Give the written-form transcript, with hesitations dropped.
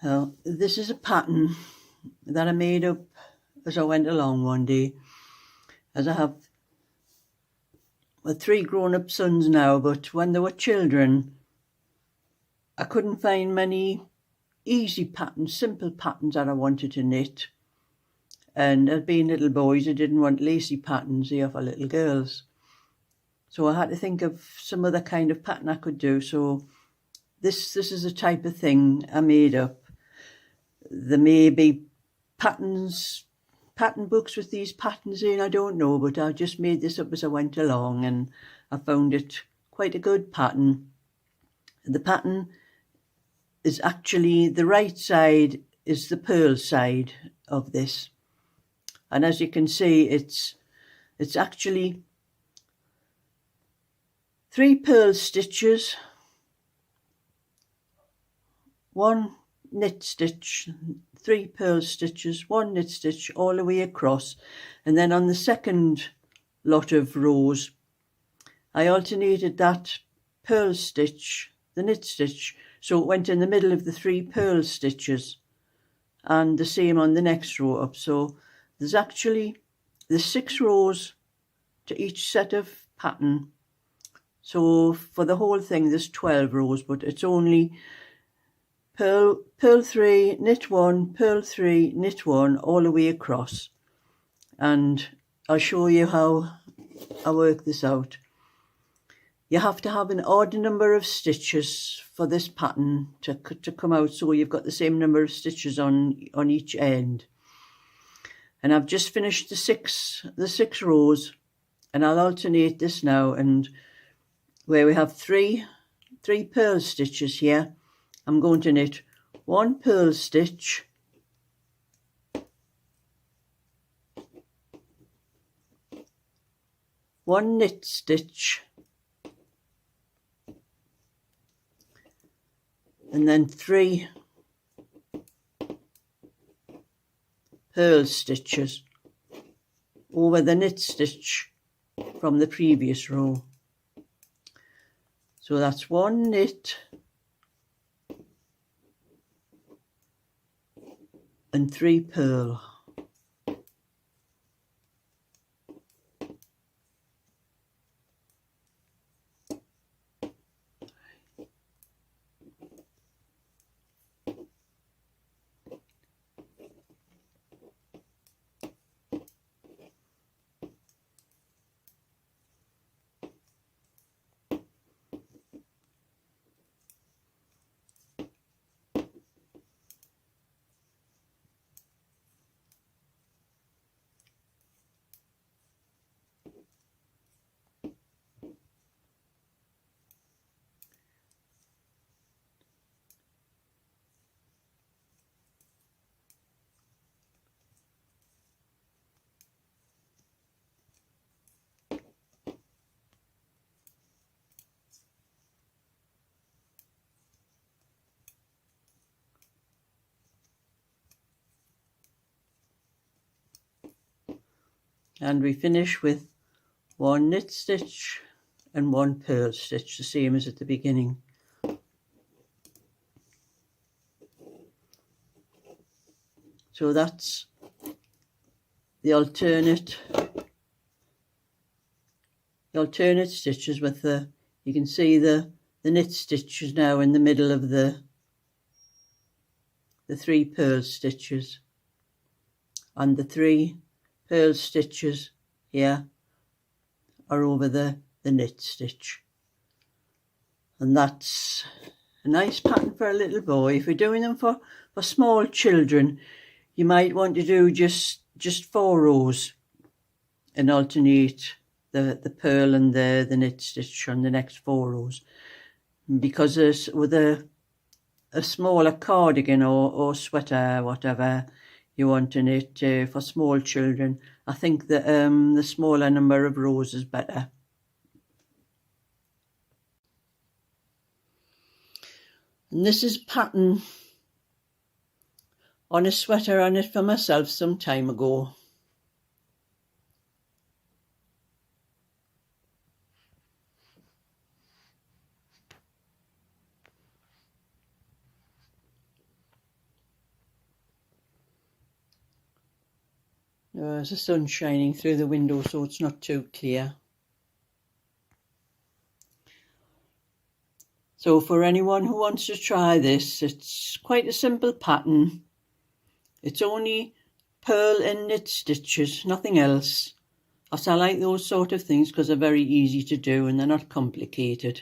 Well, this is a pattern that I made up as I went along one day, as I have 3 grown-up sons now, but when they were children, I couldn't find many easy patterns, simple patterns that I wanted to knit. And as being little boys, I didn't want lacy patterns here for little girls. So I had to think of some other kind of pattern I could do. So this is the type of thing I made up. There may be pattern books with these patterns in, I don't know, but I just made this up as I went along, and I found it quite a good pattern. The pattern is actually, the right side is the purl side of this. And as you can see, it's actually 3 purl stitches, 1 knit stitch, 3 purl stitches, 1 knit stitch all the way across. And then on the second lot of rows, I alternated that purl stitch, the knit stitch, so it went in the middle of the 3 purl stitches, and the same on the next row up. So there's 6 rows to each set of pattern. So for the whole thing, there's 12 rows, but it's only purl 3, knit 1, purl 3, knit 1 all the way across. And I'll show you how I work this out. You have to have an odd number of stitches for this pattern to come out, so you've got the same number of stitches on each end. And I've just finished the six rows, and I'll alternate this now, and where we have three purl stitches here, I'm going to knit 1 purl stitch, one knit stitch, and then 3 purl stitches over the knit stitch from the previous row. So that's 1 knit and 3 purl. And we finish with 1 knit stitch and 1 purl stitch, the same as at the beginning. So that's the alternate stitches with you can see the knit stitches now in the middle of the 3 purl stitches, and the 3 purl stitches here are over the knit stitch. And that's a nice pattern for a little boy. If you're doing them for small children, you might want to do just 4 rows and alternate the purl and the knit stitch on the next 4 rows. Because with a smaller cardigan or sweater, whatever you want to knit for small children, I think that the smaller number of rows is better. And this is a pattern on a sweater I knit for myself some time ago. There's the sun shining through the window, so it's not too clear. So for anyone who wants to try this, it's quite a simple pattern. It's only purl and knit stitches, nothing else. I like those sort of things because they're very easy to do and they're not complicated.